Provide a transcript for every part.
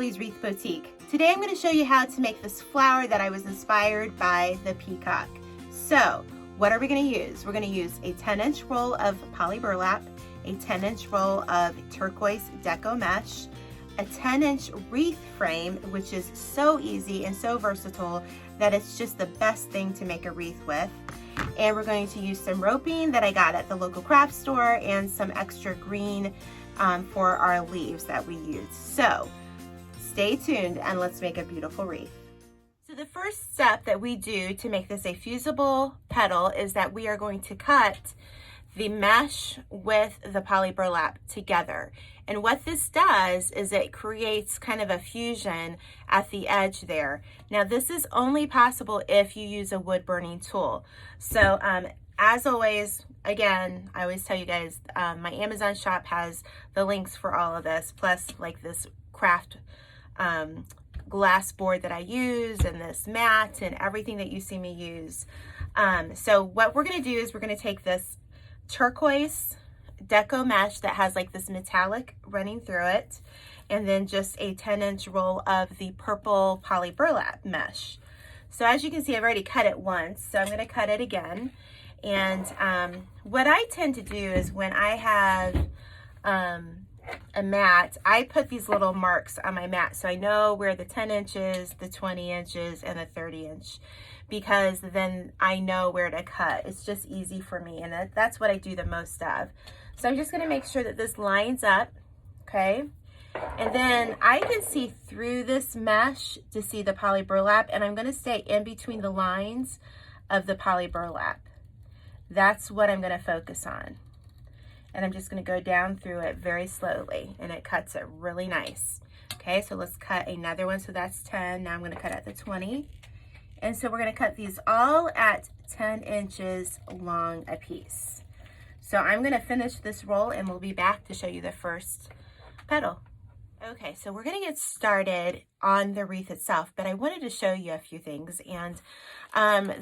Julie's Wreath Boutique. Today I'm going to show you how to make this flower that I was inspired by the peacock. So what are we going to use? We're going to use a 10-inch roll of poly burlap, a 10-inch roll of turquoise Deco Mesh, a 10-inch wreath frame, which is so easy and so versatile that it's just the best thing to make a wreath with. And we're going to use some roping that I got at the local craft store and some extra green for our leaves that we use. So stay tuned and let's make a beautiful wreath. So the first step that we do to make this a fusible petal is that we are going to cut the mesh with the poly burlap together. And what this does is it creates kind of a fusion at the edge there. Now this is only possible if you use a wood burning tool. So as always, again, I always tell you guys, my Amazon shop has the links for all of this, plus like this craft glass board that I use and this mat and everything that you see me use. So what we're gonna do is we're gonna take this turquoise Deco Mesh that has like this metallic running through it, and then just a 10-inch roll of the purple poly burlap mesh. So as you can see, I've already cut it once, so I'm going to cut it again. And what I tend to do is when I have a mat, I put these little marks on my mat so I know where the 10 inches, the 20 inches, and the 30 inch, because then I know where to cut. It's just easy for me, and that's what I do the most of. So I'm just going to make sure that this lines up, okay? And then I can see through this mesh to see the poly burlap, and I'm going to stay in between the lines of the poly burlap. That's what I'm going to focus on. And I'm just going to go down through it very slowly, and it cuts it really nice. Okay, so let's cut another one. So that's 10. Now I'm going to cut at the 20. And so we're going to cut these all at 10 inches long a piece. So I'm going to finish this roll and we'll be back to show you the first petal. Okay, so we're going to get started on the wreath itself, but I wanted to show you a few things. And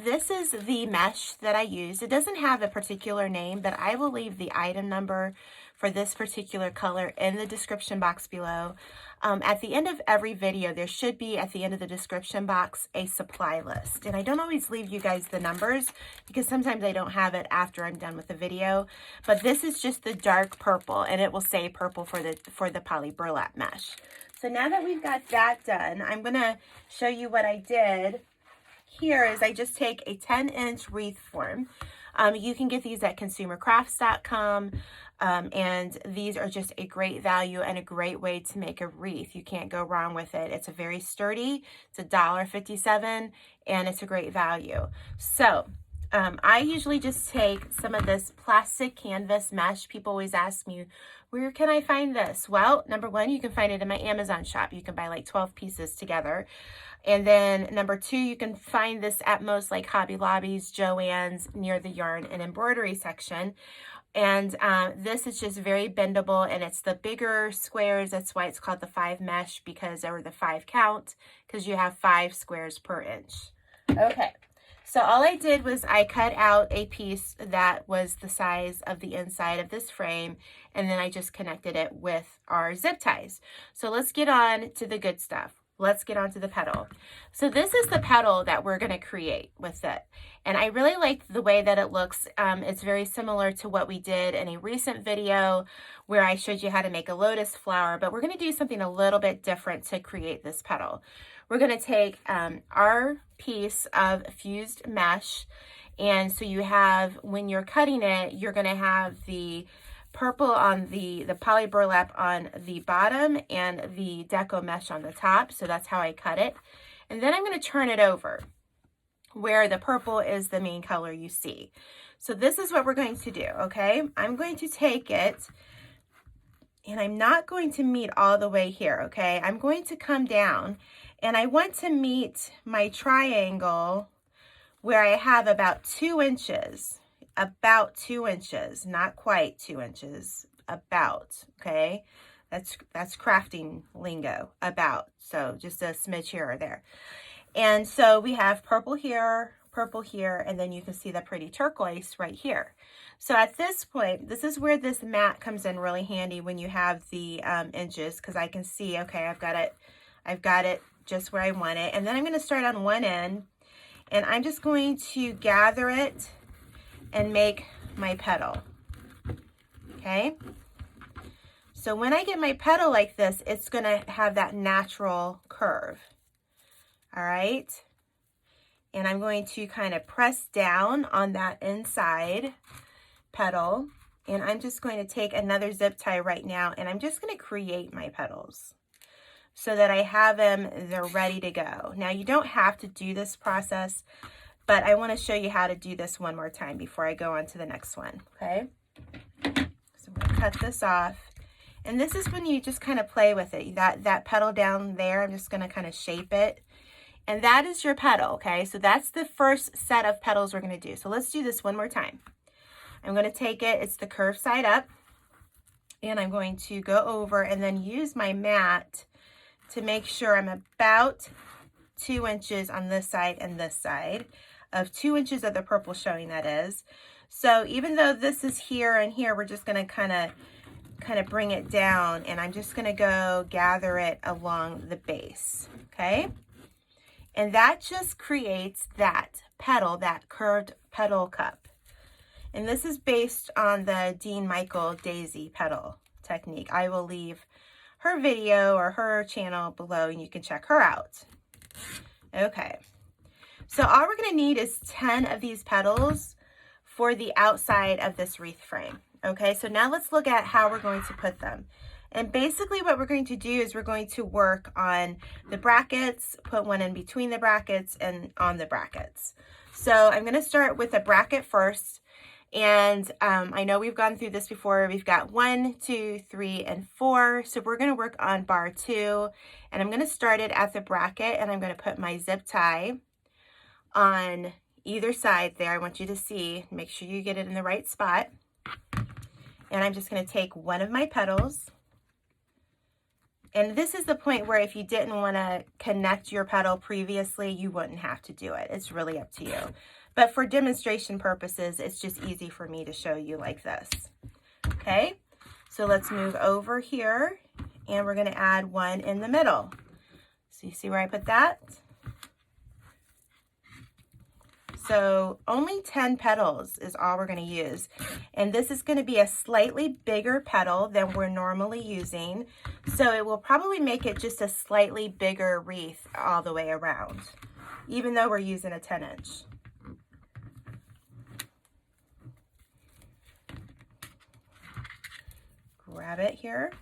this is the mesh that I use. It doesn't have a particular name, but I will leave the item number for this particular color in the description box below. At the end of every video, there should be at the end of the description box a supply list. And I don't always leave you guys the numbers because sometimes I don't have it after I'm done with the video. But this is just the dark purple, and it will say purple for the poly burlap mesh. So now that we've got that done, I'm going to show you what I did. Here is I just take a 10-inch wreath form. You can get these at consumercrafts.com. And these are just a great value and a great way to make a wreath. You can't go wrong with it. It's a very sturdy, it's $1.57, and it's a great value. So I usually just take some of this plastic canvas mesh. People always ask me, where can I find this? Well, number one, you can find it in my Amazon shop. You can buy like 12 pieces together. And then number two, you can find this at most like Hobby Lobby's, Joann's, near the yarn and embroidery section. And this is just very bendable, and it's the bigger squares. That's why it's called the 5 mesh, or the 5 count, because you have 5 squares per inch. Okay, so all I did was I cut out a piece that was the size of the inside of this frame, and then I just connected it with our zip ties. So let's get on to the good stuff. Let's get onto the petal. So this is the petal that we're going to create with it. And I really like the way that it looks. It's very similar to what we did in a recent video where I showed you how to make a lotus flower, but we're going to do something a little bit different to create this petal. We're going to take our piece of fused mesh. And so you have, when you're cutting it, you're going to have the purple on the poly burlap on the bottom and the Deco Mesh on the top. So that's how I cut it. And then I'm going to turn it over where the purple is the main color you see. So this is what we're going to do, okay? I'm going to take it, and I'm not going to meet all the way here, okay? I'm going to come down, and I want to meet my triangle where I have about 2 inches. About 2 inches, not quite 2 inches, about, okay? That's crafting lingo, about. So just a smidge here or there. And so we have purple here, and then you can see the pretty turquoise right here. So at this point, this is where this mat comes in really handy when you have the inches, because I can see, okay, I've got it I've got it just where I want it. And then I'm going to start on one end, and I'm just going to gather it and make my petal. Okay? So when I get my petal like this, it's going to have that natural curve. All right? And I'm going to kind of press down on that inside petal. And I'm just going to take another zip tie right now, and I'm just going to create my petals so that I have them, they're ready to go. Now, you don't have to do this process, but I want to show you how to do this one more time before I go on to the next one, okay? So I'm going to cut this off. And this is when you just kind of play with it. That petal down there, I'm just going to kind of shape it. And that is your petal, okay? So that's the first set of petals we're going to do. So let's do this one more time. I'm going to take it, it's the curved side up, and I'm going to go over and then use my mat to make sure I'm about 2 inches on this side and this side of 2 inches of the purple showing, that is. So even though this is here and here, we're just going to kind of bring it down, and I'm just going to go gather it along the base, okay? And that just creates that petal, that curved petal cup. And this is based on the Dean Michael Daisy petal technique. I will leave her video or her channel below, and you can check her out. Okay, so all we're going to need is 10 of these petals for the outside of this wreath frame. Okay, so now let's look at how we're going to put them. And basically what we're going to do is we're going to work on the brackets, put one in between the brackets and on the brackets. So I'm going to start with a bracket first. And I know we've gone through this before. We've got 1, 2, 3, and 4. So we're going to work on bar 2. And I'm going to start it at the bracket, and I'm going to put my zip tie on either side there. I want you to see, make sure you get it in the right spot. And I'm just going to take one of my petals. And this is the point where if you didn't want to connect your petal previously, you wouldn't have to do it. It's really up to you. But for demonstration purposes, it's just easy for me to show you like this. Okay, so let's move over here, and we're going to add one in the middle. So you see where I put that? So only 10 petals is all we're going to use. And this is going to be a slightly bigger petal than we're normally using. So it will probably make it just a slightly bigger wreath all the way around, even though we're using a 10-inch. Grab it here.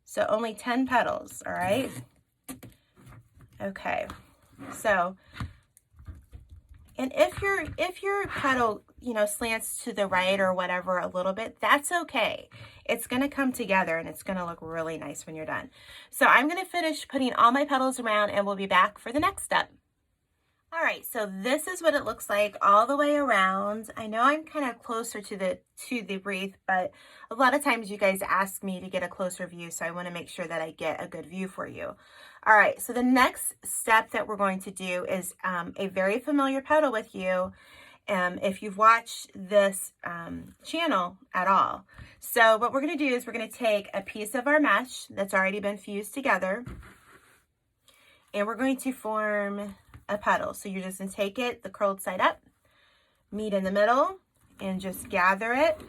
So only 10 petals, all right? Okay, so, and if your petal, you know, slants to the right or whatever a little bit, that's okay. It's gonna come together, and it's gonna look really nice when you're done. So I'm gonna finish putting all my petals around, and we'll be back for the next step. All right, so this is what it looks like all the way around. I know I'm kind of closer to the wreath, but a lot of times you guys ask me to get a closer view, so I want to make sure that I get a good view for you. All right, so the next step that we're going to do is a very familiar petal with you, if you've watched this channel at all. So what we're going to do is we're going to take a piece of our mesh that's already been fused together, and we're going to form a petal. So you're just going to take it, the curled side up, meet in the middle, and just gather it.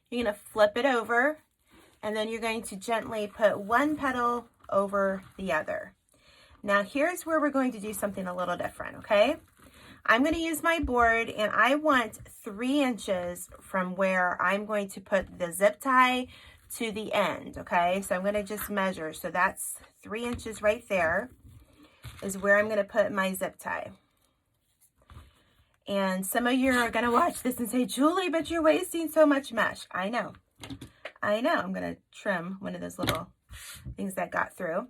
You're going to flip it over, and then you're going to gently put one petal over the other. Now here's where we're going to do something a little different, okay? I'm going to use my board, and I want 3 inches from where I'm going to put the zip tie to the end, okay? So I'm going to just measure. So that's 3 inches right there is where I'm going to put my zip tie. And some of you are going to watch this and say, Julie, but you're wasting so much mesh. I know. I'm going to trim one of those little things that got through.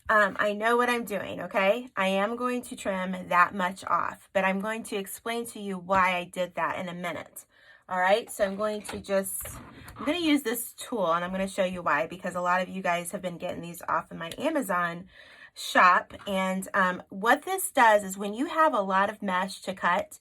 I know what I'm doing, okay? I am going to trim that much off, but I'm going to explain to you why I did that in a minute. All right, so I'm going to use this tool, and I'm going to show you why, because a lot of you guys have been getting these off of my Amazon shop. And what this does is when you have a lot of mesh to cut,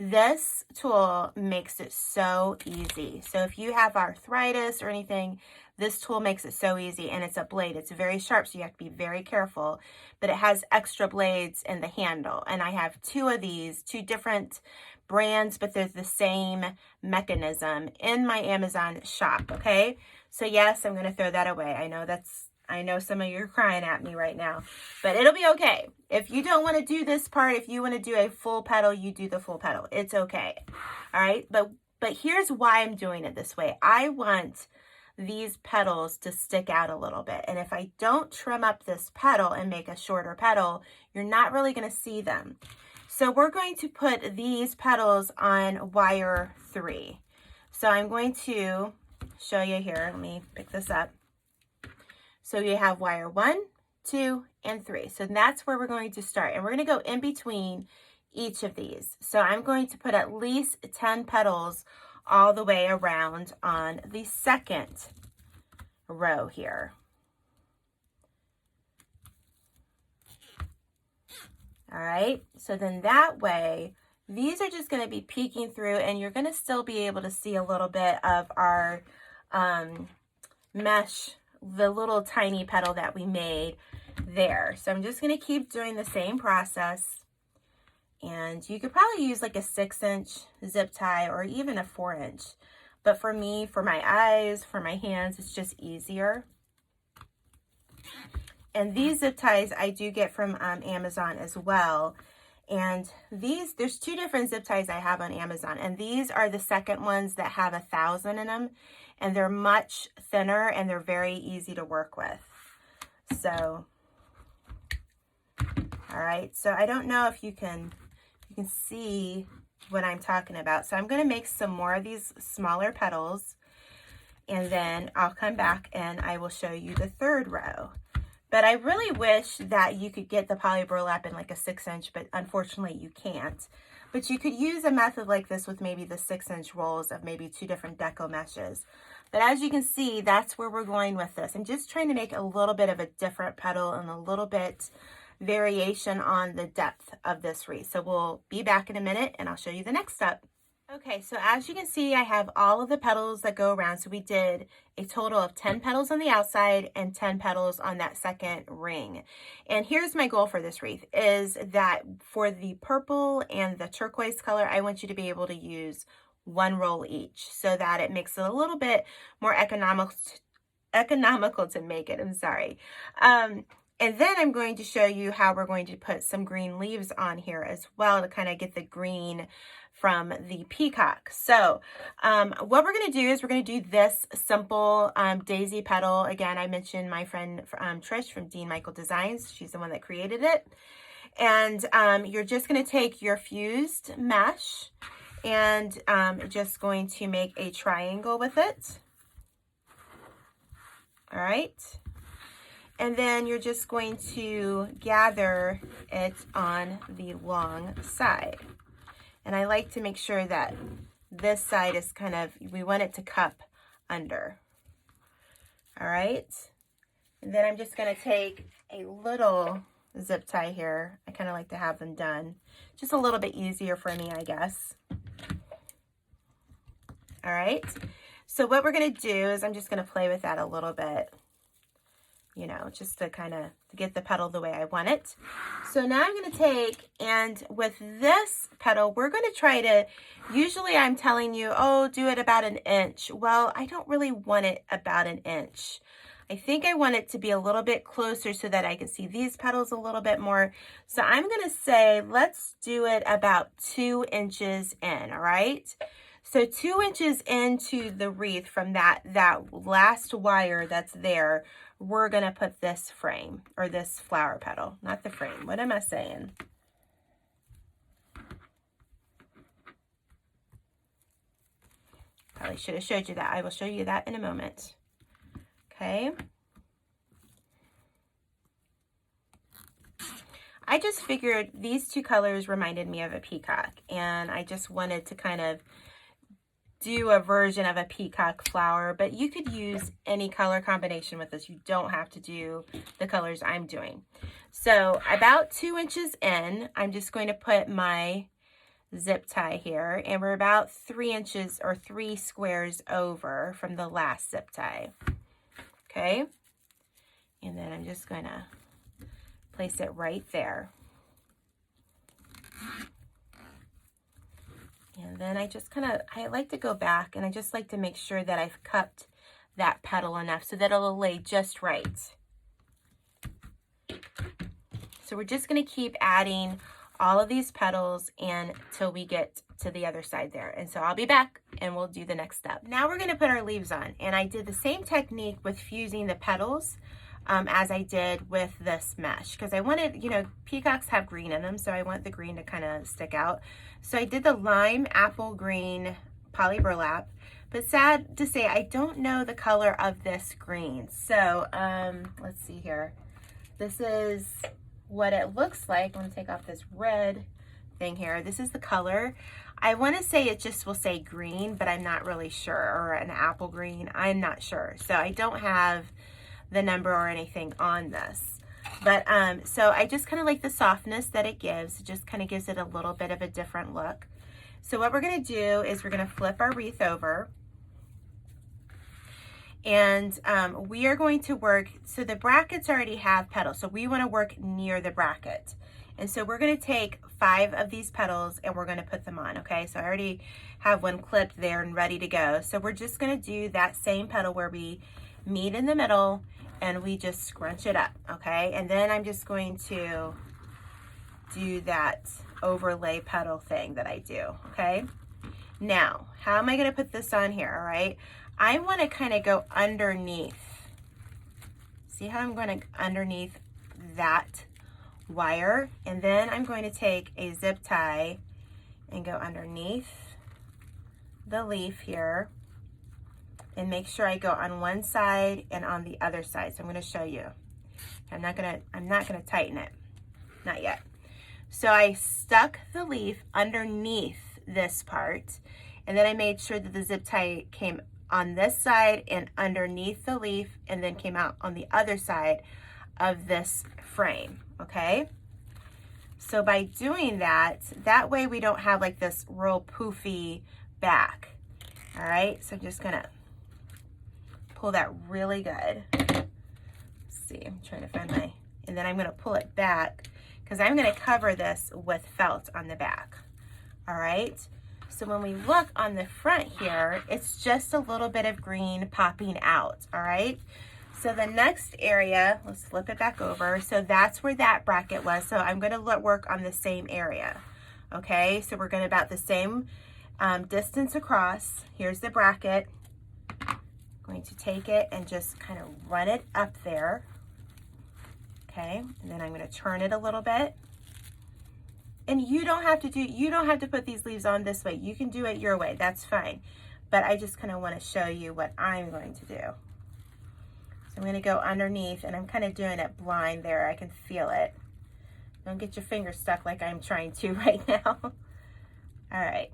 This tool makes it so easy. So if you have arthritis or anything, this tool makes it so easy, and it's a blade. It's very sharp, so you have to be very careful, but it has extra blades in the handle. And I have two of these, two different brands, but they're the same mechanism in my Amazon shop, okay? So yes, I'm gonna throw that away. I know some of you are crying at me right now, but it'll be okay. If you don't want to do this part, if you want to do a full petal, you do the full petal. It's okay. All right. But here's why I'm doing it this way. I want these petals to stick out a little bit. And if I don't trim up this petal and make a shorter petal, you're not really going to see them. So we're going to put these petals on wire 3. So I'm going to show you here. Let me pick this up. So you have wire 1, 2, and 3. So that's where we're going to start. And we're going to go in between each of these. So I'm going to put at least 10 petals all the way around on the second row here. All right. So then that way, these are just going to be peeking through, and you're going to still be able to see a little bit of our mesh, the little tiny petal that we made there. So I'm just going to keep doing the same process. And you could probably use like a 6-inch zip tie or even a 4-inch. But for me, for my eyes, for my hands, it's just easier. And these zip ties I do get from Amazon as well. And these, there's 2 different zip ties I have on Amazon. And these are the second ones that have 1,000 in them. And they're much thinner and they're very easy to work with. So, all right. So I don't know if you can see what I'm talking about. So I'm going to make some more of these smaller petals. And then I'll come back and I will show you the third row. But I really wish that you could get the poly burlap in like a 6-inch, but unfortunately you can't. But you could use a method like this with maybe the 6-inch rolls of maybe 2 different Deco meshes. But as you can see, that's where we're going with this. I'm just trying to make a little bit of a different petal and a little bit variation on the depth of this wreath. So we'll be back in a minute and I'll show you the next step. Okay, so as you can see, I have all of the petals that go around. So we did a total of 10 petals on the outside and 10 petals on that second ring. And here's my goal for this wreath is that for the purple and the turquoise color, I want you to be able to use 1 roll each so that it makes it a little bit more economical to make it. I'm sorry. And then I'm going to show you how we're going to put some green leaves on here as well to kind of get the green from the peacock. So what we're going to do is we're going to do this simple daisy petal. Again, I mentioned my friend Trish from Dean Michael Designs. She's the one that created it. And you're just going to take your fused mesh and just going to make a triangle with it. All right. And then you're just going to gather it on the long side. And I like to make sure that this side is kind of, we want it to cup under. All right. And then I'm just going to take a little zip tie here. I kind of like to have them done. Just a little bit easier for me, I guess. All right. So what we're going to do is I'm just going to play with that a little bit, you know, just to kind of get the petal the way I want it. So now I'm going to take, and with this petal, we're going to try to, usually I'm telling you, oh, do it about 1 inch. Well, I don't really want it about 1 inch. I think I want it to be a little bit closer so that I can see these petals a little bit more. So I'm going to say, let's do it about 2 inches in, all right? So 2 inches into the wreath from that last wire that's there, we're going to put this frame or this flower petal, not the frame. What am I saying? Probably should have showed you that. I will show you that in a moment. Okay. I just figured these 2 colors reminded me of a peacock, and I just wanted to kind of do a version of a peacock flower, but you could use any color combination with this. You don't have to do the colors I'm doing. So about 2 inches in, I'm just going to put my zip tie here, and we're about 3 inches or 3 squares over from the last zip tie. Okay, and then I'm just going to place it right there. And then I just I like to go back, and I just like to make sure that I've cupped that petal enough so that it'll lay just right. So we're just going to keep adding all of these petals until we get to the other side there. And so I'll be back and we'll do the next step. Now we're going to put our leaves on, and I did the same technique with fusing the petals as I did with this mesh, because I wanted, you know, peacocks have green in them, so I want the green to kind of stick out. So I did the lime apple green poly burlap, but sad to say, I don't know the color of this green. So let's see here. This is what it looks like. I'm gonna take off this red thing here. This is the color. I want to say it just will say green, but I'm not really sure, or an apple green. I'm not sure. So I don't have the number or anything on this. But so I just kind of like the softness that it gives. It just kind of gives it a little bit of a different look. So what we're going to do is we're going to flip our wreath over. And we are going to work, so the brackets already have petals, so we want to work near the bracket. And so we're going to take 5 of these petals and we're going to put them on, okay? So I already have one clipped there and ready to go. So we're just going to do that same petal where we meet in the middle and we just scrunch it up, okay? And then I'm just going to do that overlay petal thing that I do, okay? Now, how am I going to put this on here, all right? I want to kind of go underneath. See how I'm going to underneath that wire? And then I'm going to take a zip tie and go underneath the leaf here and make sure I go on one side and on the other side. So I'm going to show you. I'm not going to tighten it. Not yet. So I stuck the leaf underneath this part, and then I made sure that the zip tie came on this side and underneath the leaf, and then came out on the other side of this frame, okay? So by doing that, that way we don't have like this real poofy back, all right? So I'm just gonna pull that really good. Let's see, I'm trying to find my, and then I'm gonna pull it back because I'm gonna cover this with felt on the back, all right? So when we look on the front here, it's just a little bit of green popping out, all right? So the next area, let's flip it back over. So that's where that bracket was. So I'm gonna work on the same area, okay? So we're gonna about the same distance across. Here's the bracket. Going to take it and just kind of run it up there, okay? And then I'm gonna turn it a little bit. And you don't have to put these leaves on this way. You can do it your way, that's fine. But I just kind of want to show you what I'm going to do. So I'm going to go underneath, and I'm kind of doing it blind there. I can feel it. Don't get your finger stuck like I'm trying to right now. All right.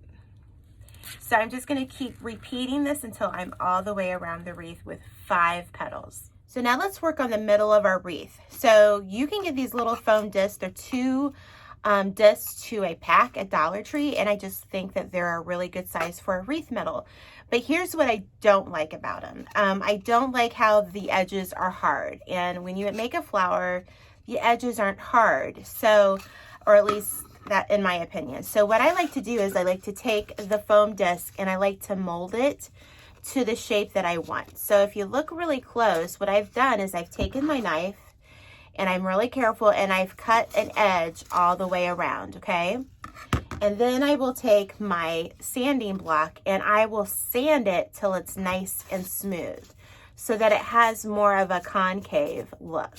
So I'm just going to keep repeating this until I'm all the way around the wreath with 5 petals. So now let's work on the middle of our wreath. So you can get these little foam discs. They're 2 discs to a pack at Dollar Tree, and I just think that they're a really good size for a wreath middle. But here's what I don't like about them. I don't like how the edges are hard, and when you make a flower, the edges aren't hard, so, or at least that in my opinion. So what I like to do is I like to take the foam disc and I like to mold it to the shape that I want. So if you look really close, what I've done is I've taken my knife, and I'm really careful, and I've cut an edge all the way around, okay? And then I will take my sanding block and I will sand it till it's nice and smooth so that it has more of a concave look.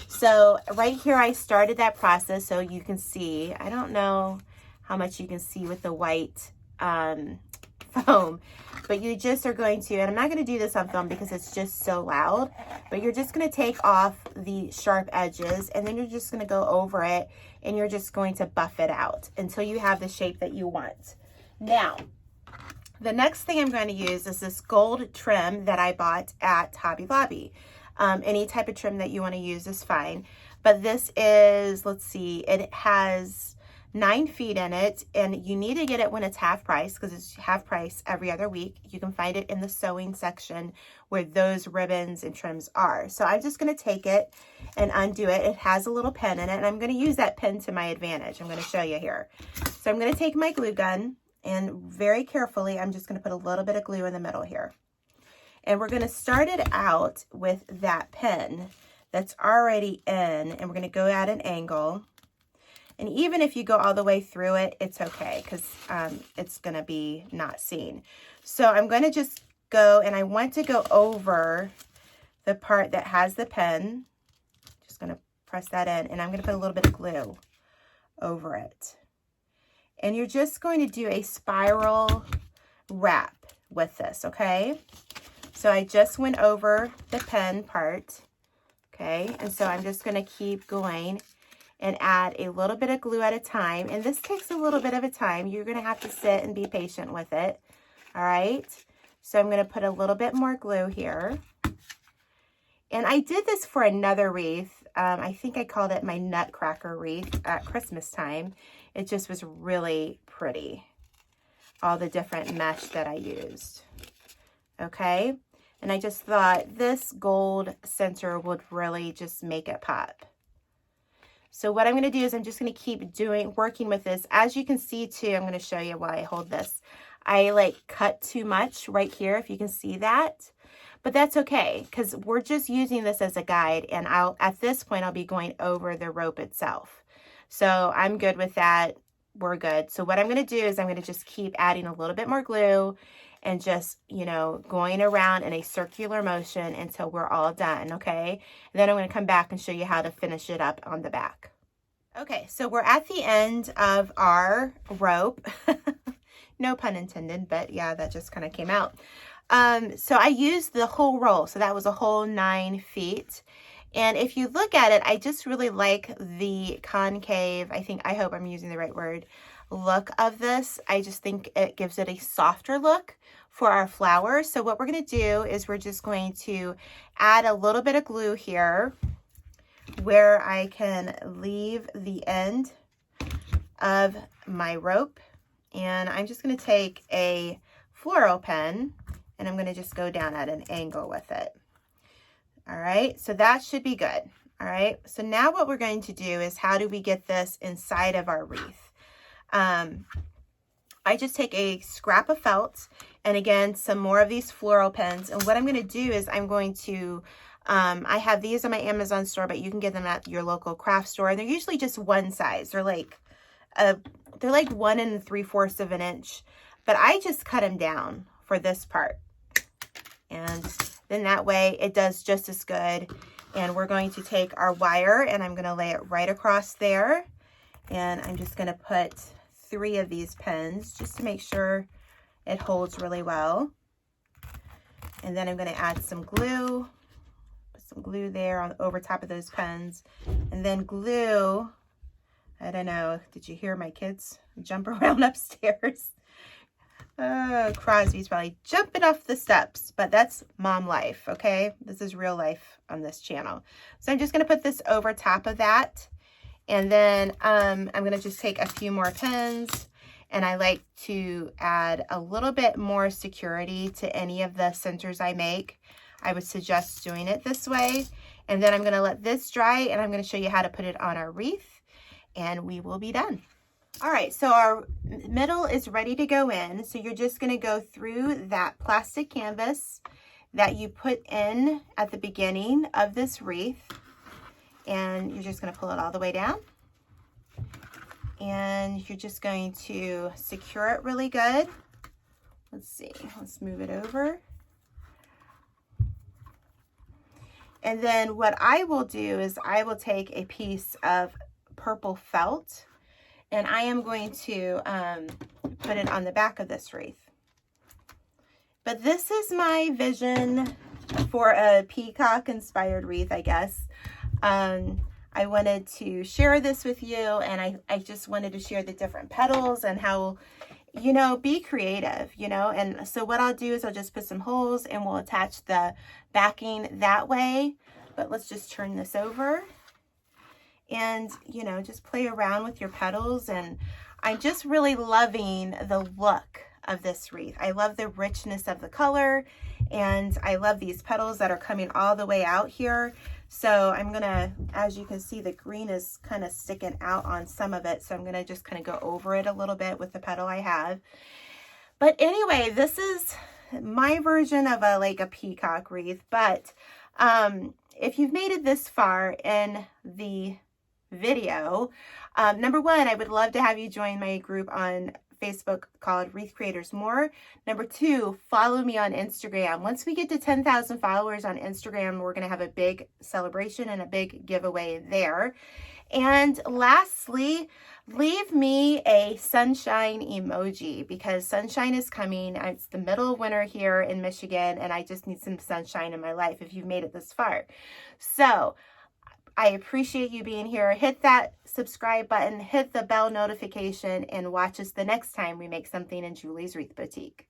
So right here, I started that process so you can see. I don't know how much you can see with the white foam, but you just are going to, and I'm not going to do this on film because it's just so loud, but you're just going to take off the sharp edges, and then you're just going to go over it, and you're just going to buff it out until you have the shape that you want. Now, the next thing I'm going to use is this gold trim that I bought at Hobby Lobby. Any type of trim that you want to use is fine, but this is, let's see, it has 9 feet in it, and you need to get it when it's half price because it's half price every other week. You can find it in the sewing section where those ribbons and trims are. So I'm just going to take it and undo it. It has a little pin in it, and I'm going to use that pin to my advantage. I'm going to show you here. So I'm going to take my glue gun, and very carefully I'm just going to put a little bit of glue in the middle here. And we're going to start it out with that pin that's already in, and we're going to go at an angle. And even if you go all the way through it, it's okay because it's going to be not seen. So I'm going to just go, and I want to go over the part that has the pen. Just going to press that in, and I'm going to put a little bit of glue over it. And you're just going to do a spiral wrap with this, okay? So I just went over the pen part, okay? And so I'm just going to keep going and add a little bit of glue at a time. And this takes a little bit of a time. You're going to have to sit and be patient with it. All right. So I'm going to put a little bit more glue here. And I did this for another wreath. I think I called it my Nutcracker wreath at Christmas time. It just was really pretty. All the different mesh that I used. Okay. And I just thought this gold center would really just make it pop. So what I'm going to do is I'm just going to keep working with this. As you can see too, I'm going to show you why I hold this. I like cut too much right here, if you can see that. But that's okay, because we're just using this as a guide. And at this point, I'll be going over the rope itself. So I'm good with that. We're good. So what I'm going to do is I'm going to just keep adding a little bit more glue and just, you know, going around in a circular motion until we're all done, okay? And then I'm going to come back and show you how to finish it up on the back. Okay, so we're at the end of our rope. No pun intended, but yeah, that just kind of came out. So I used the whole roll, so that was a whole 9 feet. And if you look at it, I just really like the concave, I hope I'm using the right word, look of this. I just think it gives it a softer look for our flower. So what we're going to do is we're just going to add a little bit of glue here where I can leave the end of my rope. And I'm just going to take a floral pen and I'm going to just go down at an angle with it. All right, so that should be good. All right, so now what we're going to do is how do we get this inside of our wreath? I just take a scrap of felt and again, some more of these floral pens. And what I'm going to do is I'm going to, I have these on my Amazon store, but you can get them at your local craft store. And they're usually just one size. They're like 1 3/4 of an inch, but I just cut them down for this part. And then that way it does just as good. And we're going to take our wire and I'm going to lay it right across there. And I'm just going to put 3 of these pens just to make sure it holds really well. And then I'm going to add some glue. Put some glue there over top of those pens. And then glue, I don't know, did you hear my kids jump around upstairs? Oh, Crosby's probably jumping off the steps, but that's mom life, okay? This is real life on this channel. So I'm just going to put this over top of that. And then I'm going to just take a few more pens, and I like to add a little bit more security to any of the centers I make. I would suggest doing it this way. And then I'm going to let this dry, and I'm going to show you how to put it on our wreath, and we will be done. All right, so our middle is ready to go in. So you're just going to go through that plastic canvas that you put in at the beginning of this wreath. And you're just going to pull it all the way down. And you're just going to secure it really good. Let's see, let's move it over. And then what I will do is I will take a piece of purple felt and I am going to put it on the back of this wreath. But this is my vision for a peacock inspired wreath, I guess. I wanted to share this with you, and I just wanted to share the different petals and how, you know, be creative, you know. And so what I'll do is I'll just put some holes and we'll attach the backing that way. But let's just turn this over. and, you know, just play around with your petals. And I'm just really loving the look of this wreath. I love the richness of the color, and I love these petals that are coming all the way out here. So I'm gonna, as you can see, the green is kind of sticking out on some of it. So I'm gonna just kind of go over it a little bit with the petal I have. But anyway, this is my version of a peacock wreath. But if you've made it this far in the video, number one, I would love to have you join my group on Facebook called Wreath Creators More. Number two, follow me on Instagram. Once we get to 10,000 followers on Instagram, we're going to have a big celebration and a big giveaway there. And lastly, leave me a sunshine emoji, because sunshine is coming. It's the middle of winter here in Michigan, and I just need some sunshine in my life if you've made it this far. So I appreciate you being here. Hit that subscribe button, hit the bell notification, and watch us the next time we make something in Julie's Wreath Boutique.